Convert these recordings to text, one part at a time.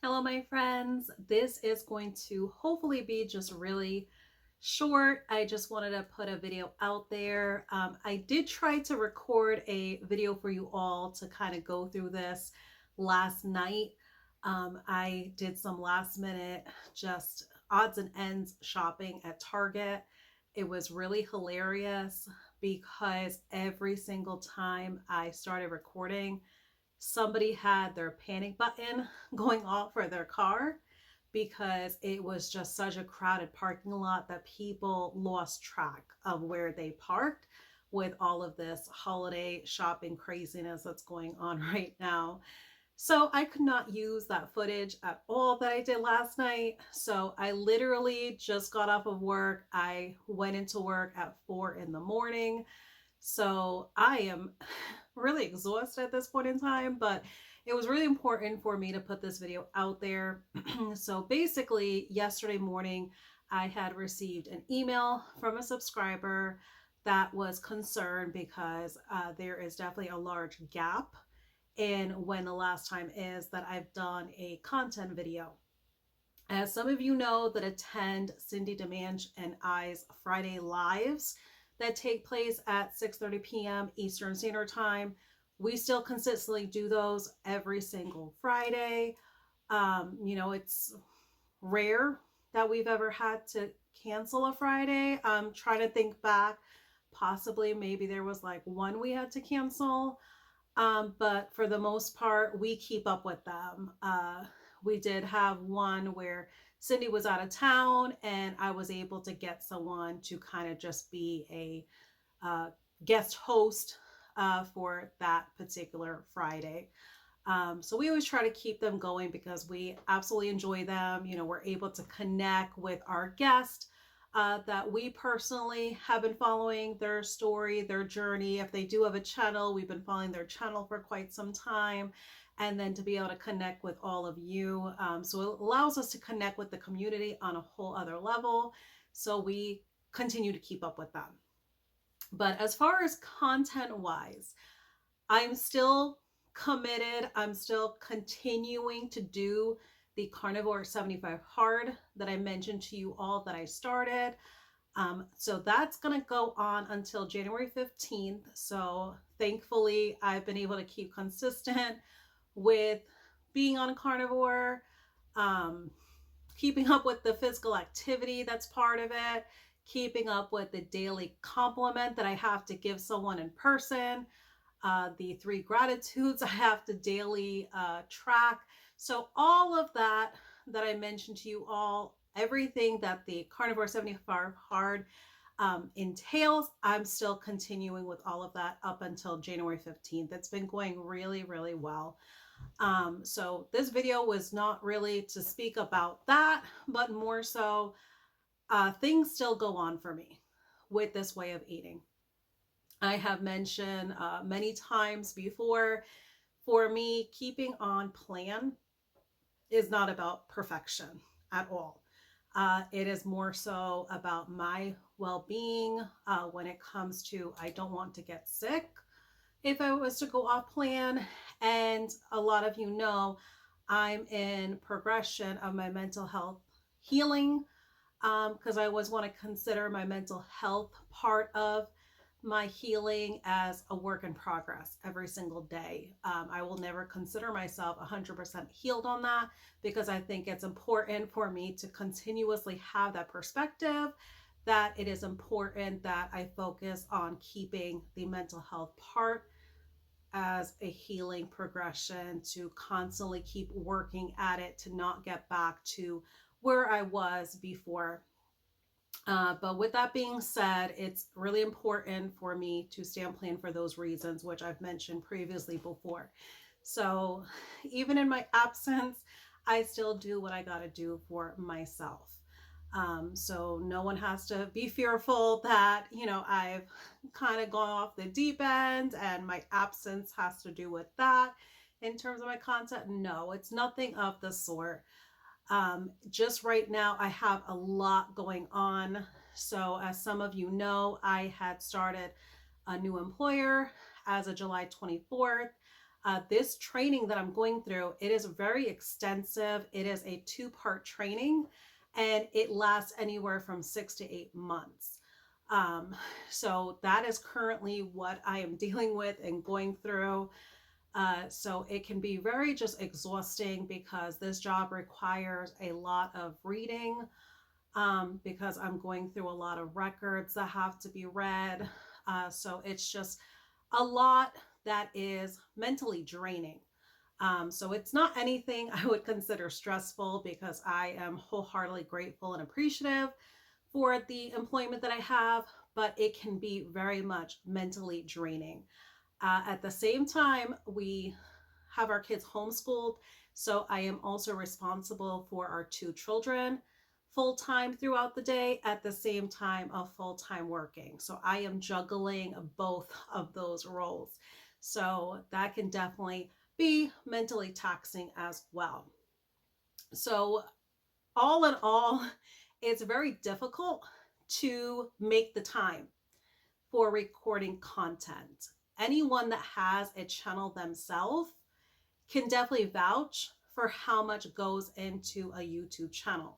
Hello, my friends. This is going to hopefully be just really short. I just wanted to put a video out there. I did try to record a video for you all to kind of go through this last night. I did some last minute just odds and ends shopping at Target. It was really hilarious because every single time I started recording, somebody had their panic button going off for their car because it was just such a crowded parking lot that people lost track of where they parked with all of this holiday shopping craziness that's going on right now. So I could not use that footage at all that I did last night. So I literally just got off of work. I went into work at 4 in the morning. So I am really exhausted at this point in time, but it was really important for me to put this video out there. So basically, yesterday morning, I had received an email from a subscriber that was concerned because there is definitely a large gap in when the last time is that I've done a content video. As some of you know that attend Cindy Demange and I's Friday Lives that take place at 6:30 p.m. Eastern Standard Time, we still consistently do those every single Friday. It's rare that we've ever had to cancel a Friday. I'm trying to think back. Possibly, maybe there was like one we had to cancel. But for the most part, we keep up with them. We did have one where Cindy was out of town and I was able to get someone to kind of just be a guest host for that particular Friday. So we always try to keep them going because we absolutely enjoy them. We're able to connect with our guests that we personally have been following their story, their journey. If they do have a channel, we've been following their channel for quite some time. And then to be able to connect with all of you. So it allows us to connect with the community on a whole other level. So we continue to keep up with them. But as far as content wise, I'm still committed. I'm still continuing to do the Carnivore 75 Hard that I mentioned to you all that I started. So that's going to go on until January 15th. So thankfully, I've been able to keep consistent with being on carnivore, keeping up with the physical activity that's part of it, keeping up with the daily compliment that I have to give someone in person, the 3 gratitudes I have to daily track. So all of that I mentioned to you all, everything that the Carnivore 75 Hard entails, I'm still continuing with all of that up until January 15th. It's been going really, really well. So this video was not really to speak about that, but more so things still go on for me with this way of eating. I have mentioned many times before, for me, keeping on plan is not about perfection at all. It is more so about my well-being when it comes to I don't want to get sick if I was to go off plan. And a lot of you know I'm in progression of my mental health healing because I always want to consider my mental health part of my healing as a work in progress every single day. I will never consider myself 100% healed on that because I think it's important for me to continuously have that perspective that it is important that I focus on keeping the mental health part as a healing progression, to constantly keep working at it, to not get back to where I was before. But with that being said, it's really important for me to stay on plan for those reasons, which I've mentioned previously before. So even in my absence, I still do what I got to do for myself. So no one has to be fearful that, I've kind of gone off the deep end and my absence has to do with that in terms of my content. No, it's nothing of the sort. Just right now, I have a lot going on. So as some of you know, I had started a new employer as of July 24th. This training that I'm going through, it is very extensive. It is a 2-part training, and it lasts anywhere from 6 to 8 months. Um, so that is currently what I am dealing with and going through. So it can be very just exhausting because this job requires a lot of reading, because I'm going through a lot of records that have to be read. So it's just a lot that is mentally draining. So it's not anything I would consider stressful because I am wholeheartedly grateful and appreciative for the employment that I have, but it can be very much mentally draining. At the same time, we have our kids homeschooled, so I am also responsible for our 2 children full time throughout the day at the same time of full time working. So I am juggling both of those roles. So that can definitely be mentally taxing as well. So, all in all, it's very difficult to make the time for recording content. Anyone that has a channel themselves can definitely vouch for how much goes into a YouTube channel.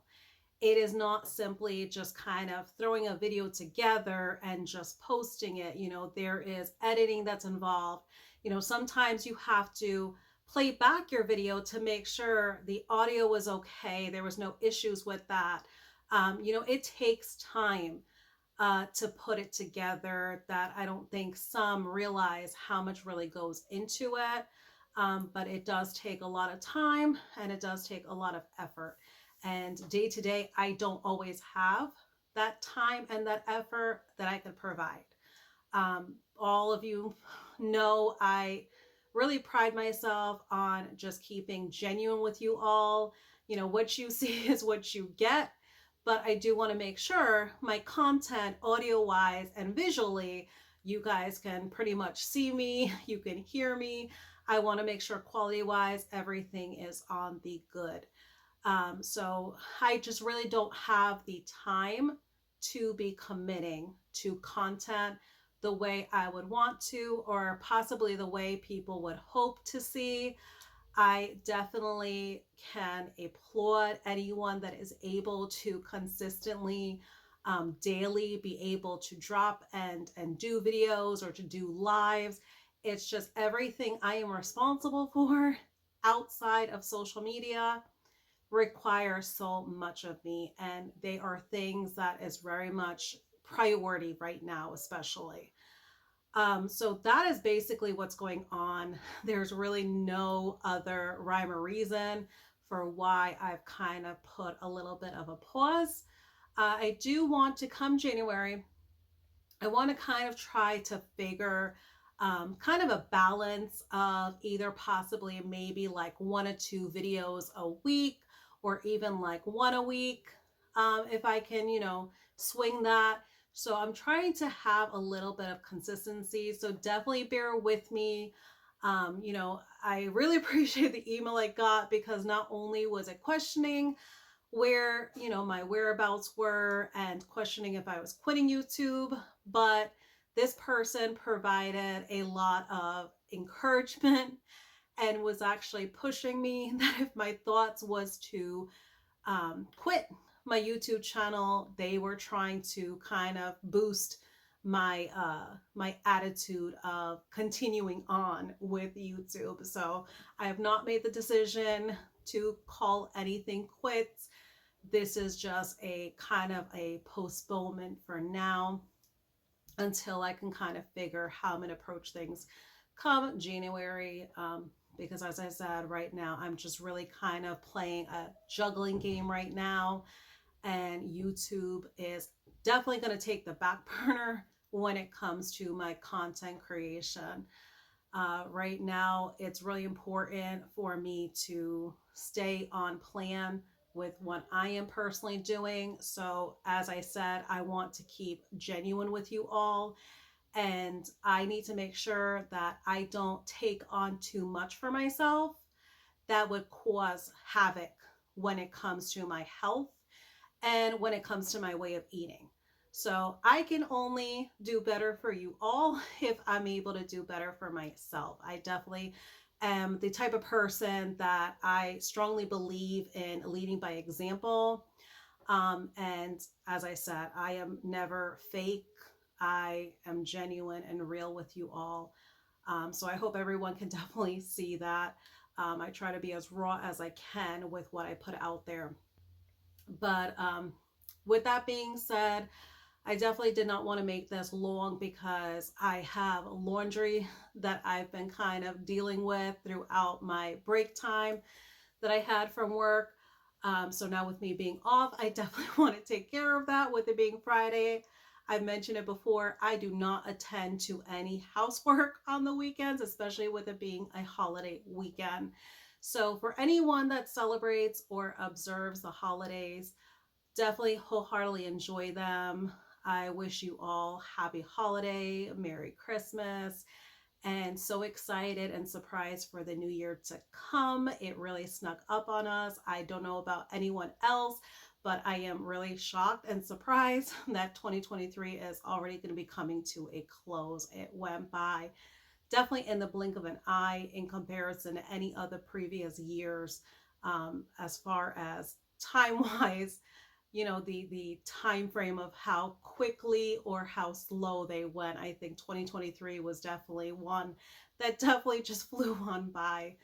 It is not simply just kind of throwing a video together and just posting it. There is editing that's involved. Sometimes you have to play back your video to make sure the audio was okay, there was no issues with that. It takes time to put it together that I don't think some realize how much really goes into it. But it does take a lot of time and it does take a lot of effort. And day to day, I don't always have that time and that effort that I could provide. All of you know I really pride myself on just keeping genuine with you all. What you see is what you get, but I do want to make sure my content, audio wise and visually, you guys can pretty much see me, you can hear me. I want to make sure quality wise, everything is on the good. So I just really don't have the time to be committing to content the way I would want to, or possibly the way people would hope to see. I definitely can applaud anyone that is able to consistently, daily be able to drop and do videos or to do lives. It's just everything I am responsible for outside of social media require so much of me, and they are things that is very much priority right now, especially. So that is basically what's going on. There's really no other rhyme or reason for why I've kind of put a little bit of a pause. I do want to, come January, I want to kind of try to figure kind of a balance of either possibly maybe like 1 or 2 videos a week, or even like 1 a week, if I can, swing that. So I'm trying to have a little bit of consistency. So definitely bear with me. I really appreciate the email I got, because not only was it questioning where, my whereabouts were and questioning if I was quitting YouTube, but this person provided a lot of encouragement and was actually pushing me that if my thoughts was to quit my YouTube channel, they were trying to kind of boost my my attitude of continuing on with YouTube. So I have not made the decision to call anything quits. This is just a kind of a postponement for now, until I can kind of figure how I'm going to approach things come January. Because as I said, right now, I'm just really kind of playing a juggling game right now. And YouTube is definitely going to take the back burner when it comes to my content creation. Right now, it's really important for me to stay on plan with what I am personally doing. So as I said, I want to keep genuine with you all, and I need to make sure that I don't take on too much for myself that would cause havoc when it comes to my health and when it comes to my way of eating. So I can only do better for you all if I'm able to do better for myself. I definitely am the type of person that I strongly believe in leading by example. And as I said, I am never fake. I am genuine and real with you all. So I hope everyone can definitely see that. I try to be as raw as I can with what I put out there. But with that being said, I definitely did not want to make this long because I have laundry that I've been kind of dealing with throughout my break time that I had from work. So now with me being off, I definitely want to take care of that with it being Friday. I've mentioned it before, I do not attend to any housework on the weekends, especially with it being a holiday weekend. So for anyone that celebrates or observes the holidays, definitely wholeheartedly enjoy them. I wish you all happy holiday, Merry Christmas, and so excited and surprised for the new year to come. It really snuck up on us. I don't know about anyone else, but I am really shocked and surprised that 2023 is already going to be coming to a close. It went by definitely in the blink of an eye in comparison to any other previous years, as far as time wise, the time frame of how quickly or how slow they went. I think 2023 was definitely one that definitely just flew on by.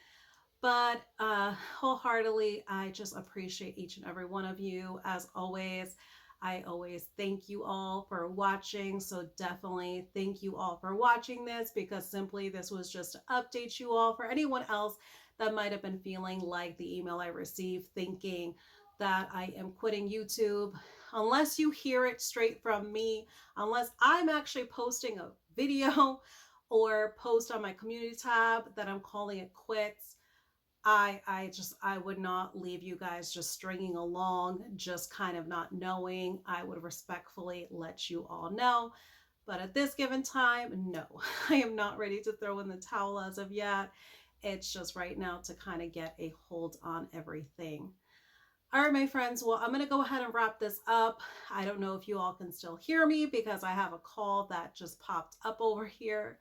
But wholeheartedly, I just appreciate each and every one of you. As always, I always thank you all for watching. So definitely thank you all for watching this, because simply this was just to update you all. For anyone else that might have been feeling like the email I received thinking that I am quitting YouTube, unless you hear it straight from me, unless I'm actually posting a video or post on my community tab that I'm calling it quits, I would not leave you guys just stringing along, just kind of not knowing. I would respectfully let you all know. But at this given time, no, I am not ready to throw in the towel as of yet. It's just right now to kind of get a hold on everything. All right, my friends, well, I'm going to go ahead and wrap this up. I don't know if you all can still hear me because I have a call that just popped up over here.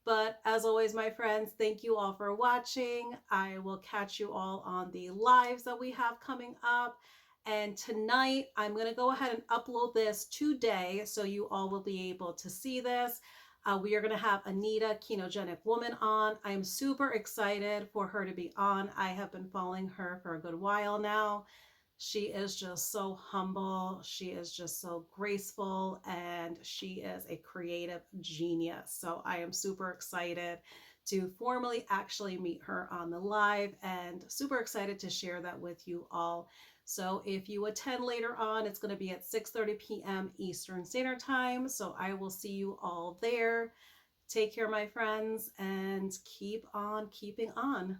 But as always, my friends, thank you all for watching. I will catch you all on the lives that we have coming up. And tonight, I'm going to go ahead and upload this today so you all will be able to see this. We are going to have Anita, Ketogenic Woman, on. I'm super excited for her to be on. I have been following her for a good while now. She is just so humble. She is just so graceful, and she is a creative genius. So I am super excited to formally actually meet her on the live, and super excited to share that with you all. So if you attend later on, it's going to be at 6:30 p.m. Eastern Standard Time. So I will see you all there. Take care, my friends, and keep on keeping on.